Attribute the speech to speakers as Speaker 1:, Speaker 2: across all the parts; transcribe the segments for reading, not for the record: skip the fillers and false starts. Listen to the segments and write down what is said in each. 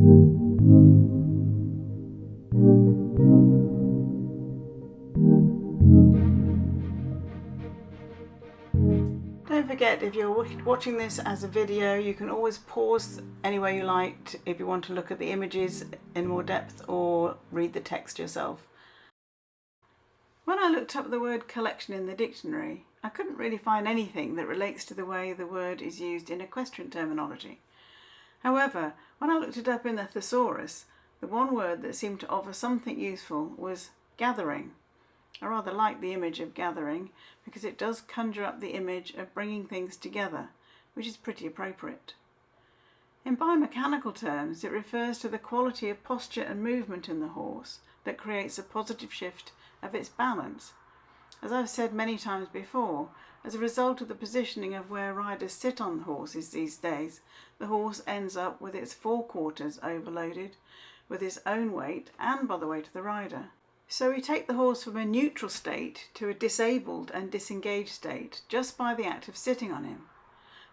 Speaker 1: Don't forget, if you're watching this as a video, you can always pause anywhere you like if you want to look at the images in more depth or read the text yourself. When I looked up the word collection in the dictionary, I couldn't really find anything that relates to the way the word is used in equestrian terminology. However, when I looked it up in the thesaurus, the one word that seemed to offer something useful was gathering. I rather like the image of gathering because it does conjure up the image of bringing things together, which is pretty appropriate. In biomechanical terms, it refers to the quality of posture and movement in the horse that creates a positive shift of its balance. As I've said many times before, as a result of the positioning of where riders sit on horses these days, the horse ends up with its forequarters overloaded with its own weight and by the weight of the rider. So we take the horse from a neutral state to a disabled and disengaged state just by the act of sitting on him.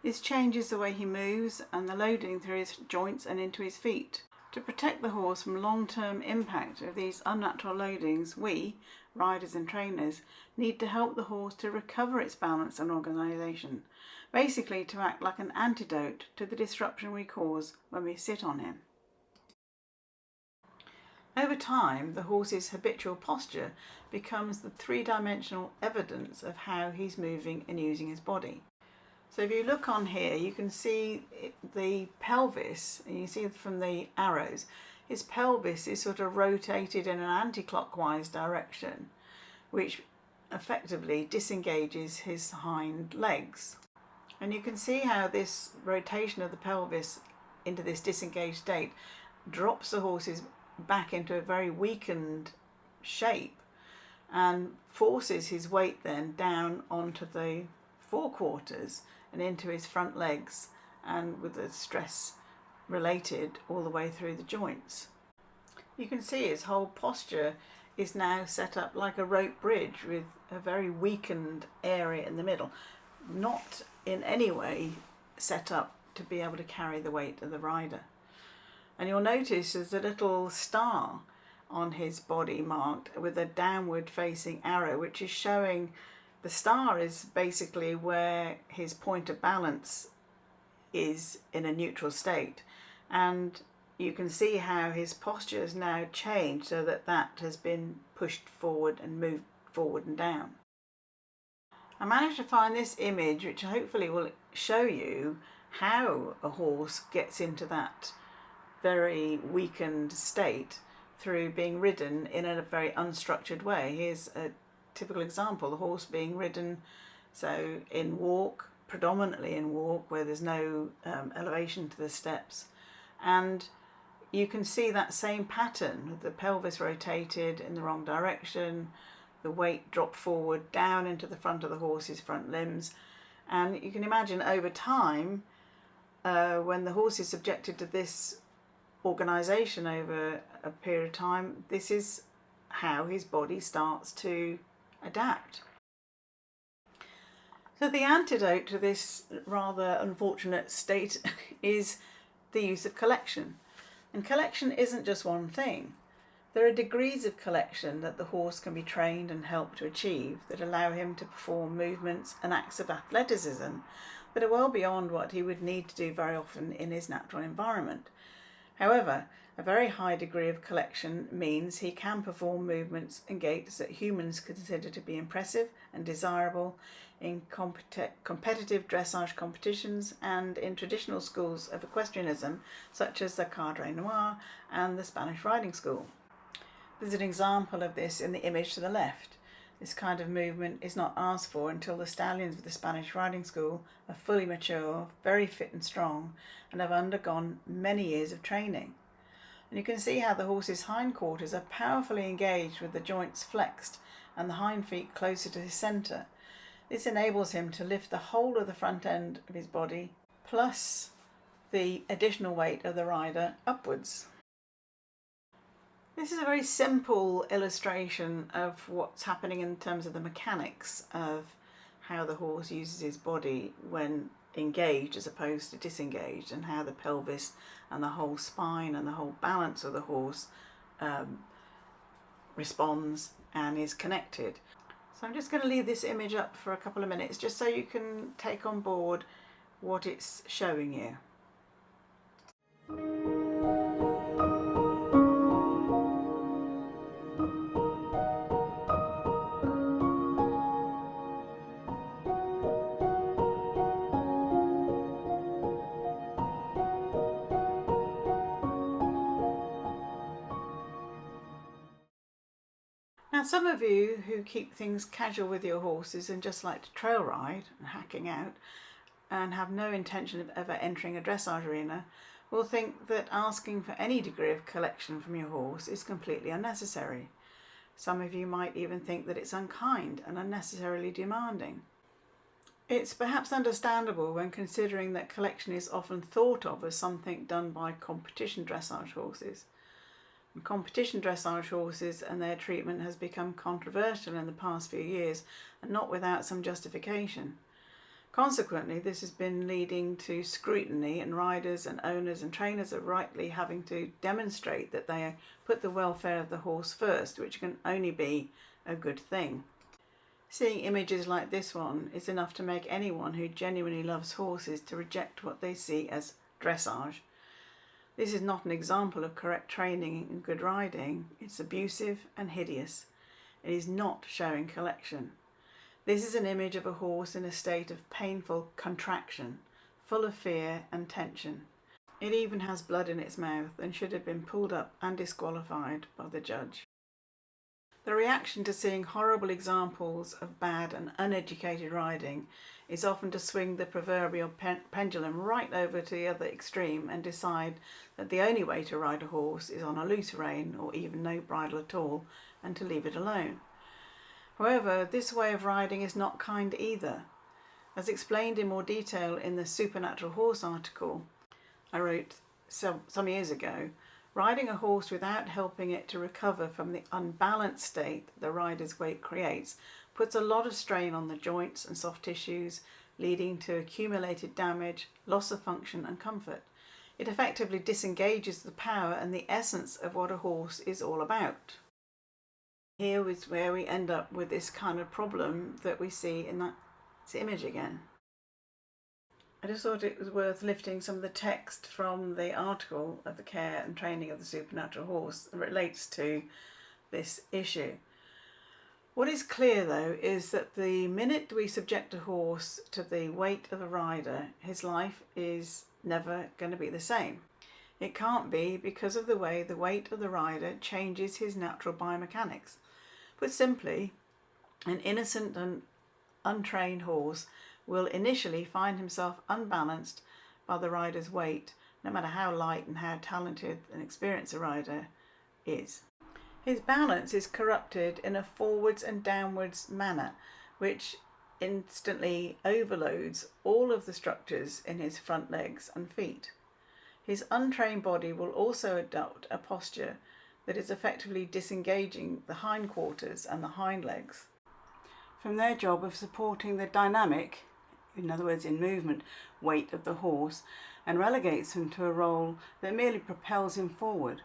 Speaker 1: This changes the way he moves and the loading through his joints and into his feet. To protect the horse from long-term impact of these unnatural loadings, we, riders and trainers, need to help the horse to recover its balance and organisation, basically to act like an antidote to the disruption we cause when we sit on him. Over time, the horse's habitual posture becomes the three-dimensional evidence of how he's moving and using his body. So if you look on here, you can see the pelvis, and you see from the arrows, his pelvis is sort of rotated in an anti-clockwise direction, which effectively disengages his hind legs. And you can see how this rotation of the pelvis into this disengaged state drops the horse's back into a very weakened shape and forces his weight then down onto the forequarters and into his front legs, and with the stress related all the way through the joints. You can see his whole posture is now set up like a rope bridge with a very weakened area in the middle, not in any way set up to be able to carry the weight of the rider. And you'll notice there's a little star on his body marked with a downward facing arrow, which is showing the star is basically where his point of balance is in a neutral state. And you can see how his posture has now changed so that that has been pushed forward and moved forward and down. I managed to find this image which hopefully will show you how a horse gets into that very weakened state through being ridden in a very unstructured way. Here's a typical example, the horse being ridden so in walk, predominantly in walk where there's no elevation to the steps, and you can see that same pattern with the pelvis rotated in the wrong direction, the weight dropped forward down into the front of the horse's front limbs. And you can imagine over time, when the horse is subjected to this organisation over a period of time, this is how his body starts to adapt. So the antidote to this rather unfortunate state is the use of collection. And collection isn't just one thing. There are degrees of collection that the horse can be trained and helped to achieve that allow him to perform movements and acts of athleticism that are well beyond what he would need to do very often in his natural environment. However, a very high degree of collection means he can perform movements and gaits that humans consider to be impressive and desirable in competitive dressage competitions and in traditional schools of equestrianism such as the Cadre Noir and the Spanish Riding School. There's an example of this in the image to the left. This kind of movement is not asked for until the stallions of the Spanish Riding School are fully mature, very fit and strong, and have undergone many years of training. And you can see how the horse's hindquarters are powerfully engaged with the joints flexed and the hind feet closer to his centre. This enables him to lift the whole of the front end of his body, plus the additional weight of the rider upwards. This is a very simple illustration of what's happening in terms of the mechanics of how the horse uses his body when engaged as opposed to disengaged, and how the pelvis and the whole spine and the whole balance of the horse responds and is connected. So I'm just going to leave this image up for a couple of minutes just so you can take on board what it's showing you. Now, some of you who keep things casual with your horses and just like to trail ride and hacking out and have no intention of ever entering a dressage arena will think that asking for any degree of collection from your horse is completely unnecessary. Some of you might even think that it's unkind and unnecessarily demanding. It's perhaps understandable when considering that collection is often thought of as something done by competition dressage horses. Competition dressage horses and their treatment has become controversial in the past few years, and not without some justification. Consequently, this has been leading to scrutiny, and riders and owners and trainers are rightly having to demonstrate that they put the welfare of the horse first, which can only be a good thing. Seeing images like this one is enough to make anyone who genuinely loves horses to reject what they see as dressage. This is not an example of correct training and good riding. It's abusive and hideous. It is not showing collection. This is an image of a horse in a state of painful contraction, full of fear and tension. It even has blood in its mouth and should have been pulled up and disqualified by the judge. The reaction to seeing horrible examples of bad and uneducated riding is often to swing the proverbial pendulum right over to the other extreme and decide that the only way to ride a horse is on a loose rein or even no bridle at all, and to leave it alone. However, this way of riding is not kind either. As explained in more detail in the Supernatural Horse article I wrote some years ago, riding a horse without helping it to recover from the unbalanced state the rider's weight creates puts a lot of strain on the joints and soft tissues, leading to accumulated damage, loss of function and comfort. It effectively disengages the power and the essence of what a horse is all about. Here is where we end up with this kind of problem that we see in that image again. I just thought it was worth lifting some of the text from the article of the care and training of the supernatural horse that relates to this issue. What is clear though is that the minute we subject a horse to the weight of a rider, his life is never going to be the same. It can't be because of the way the weight of the rider changes his natural biomechanics. Put simply, an innocent and untrained horse will initially find himself unbalanced by the rider's weight, no matter how light and how talented and experienced a rider is. His balance is corrupted in a forwards and downwards manner, which instantly overloads all of the structures in his front legs and feet. His untrained body will also adopt a posture that is effectively disengaging the hindquarters and the hind legs from their job of supporting the dynamic, in other words in movement, weight of the horse, and relegates him to a role that merely propels him forward.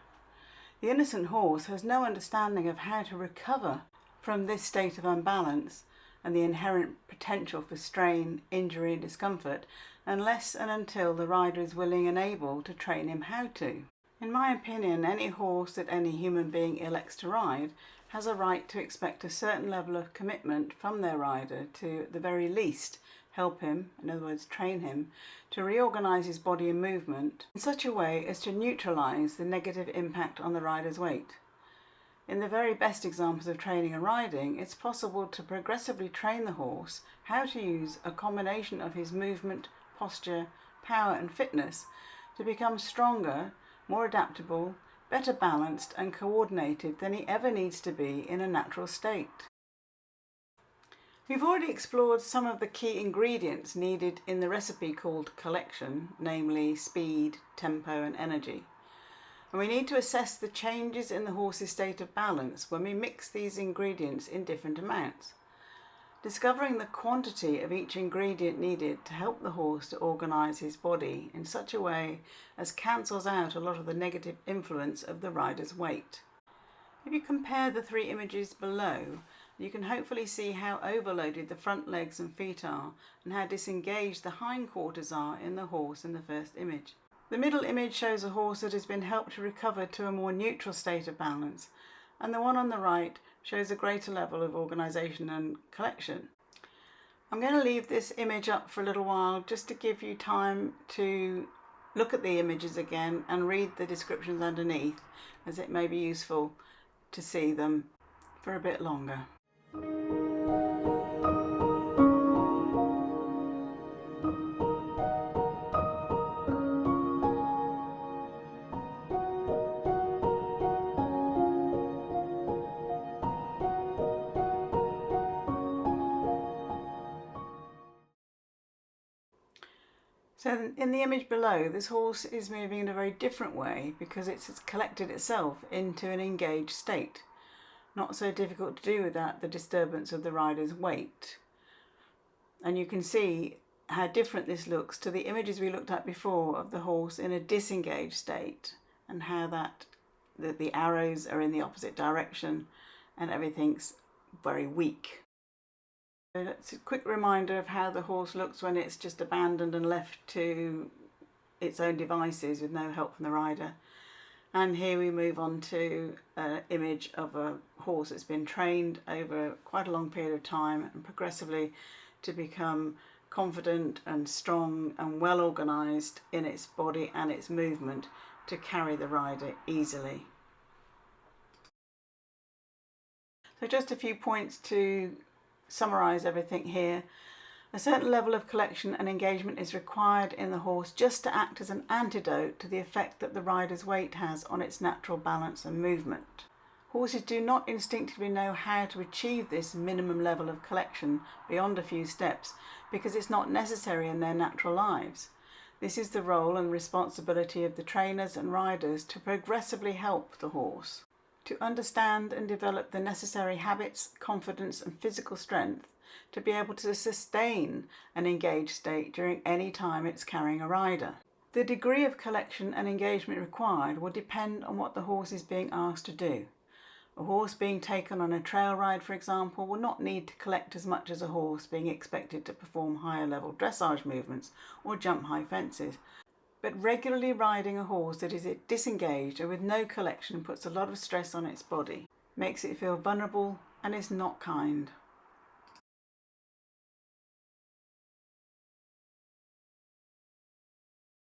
Speaker 1: The innocent horse has no understanding of how to recover from this state of unbalance and the inherent potential for strain, injury and discomfort unless and until the rider is willing and able to train him how to. In my opinion, any horse that any human being elects to ride has a right to expect a certain level of commitment from their rider to, at the very least, help him, in other words train him, to reorganise his body and movement in such a way as to neutralise the negative impact on the rider's weight. In the very best examples of training and riding, it's possible to progressively train the horse how to use a combination of his movement, posture, power and fitness to become stronger, more adaptable, better balanced and coordinated than he ever needs to be in a natural state. We've already explored some of the key ingredients needed in the recipe called collection, namely speed, tempo and energy. And we need to assess the changes in the horse's state of balance when we mix these ingredients in different amounts. Discovering the quantity of each ingredient needed to help the horse to organise his body in such a way as cancels out a lot of the negative influence of the rider's weight. If you compare the three images below, you can hopefully see how overloaded the front legs and feet are and how disengaged the hindquarters are in the horse in the first image. The middle image shows a horse that has been helped to recover to a more neutral state of balance, and the one on the right shows a greater level of organisation and collection. I'm going to leave this image up for a little while just to give you time to look at the images again and read the descriptions underneath, as it may be useful to see them for a bit longer. So in the image below, this horse is moving in a very different way because it's collected itself into an engaged state. Not so difficult to do without the disturbance of the rider's weight. And you can see how different this looks to the images we looked at before of the horse in a disengaged state, and how the arrows are in the opposite direction and everything's very weak. So that's a quick reminder of how the horse looks when it's just abandoned and left to its own devices with no help from the rider. And here we move on to an image of a horse that's been trained over quite a long period of time and progressively to become confident and strong and well organised in its body and its movement to carry the rider easily. So just a few points to summarise everything here. A certain level of collection and engagement is required in the horse just to act as an antidote to the effect that the rider's weight has on its natural balance and movement. Horses do not instinctively know how to achieve this minimum level of collection beyond a few steps because it's not necessary in their natural lives. This is the role and responsibility of the trainers and riders to progressively help the horse to understand and develop the necessary habits, confidence and physical strength to be able to sustain an engaged state during any time it's carrying a rider. The degree of collection and engagement required will depend on what the horse is being asked to do. A horse being taken on a trail ride, for example, will not need to collect as much as a horse being expected to perform higher level dressage movements or jump high fences. But regularly riding a horse that is disengaged and with no collection puts a lot of stress on its body, makes it feel vulnerable and is not kind.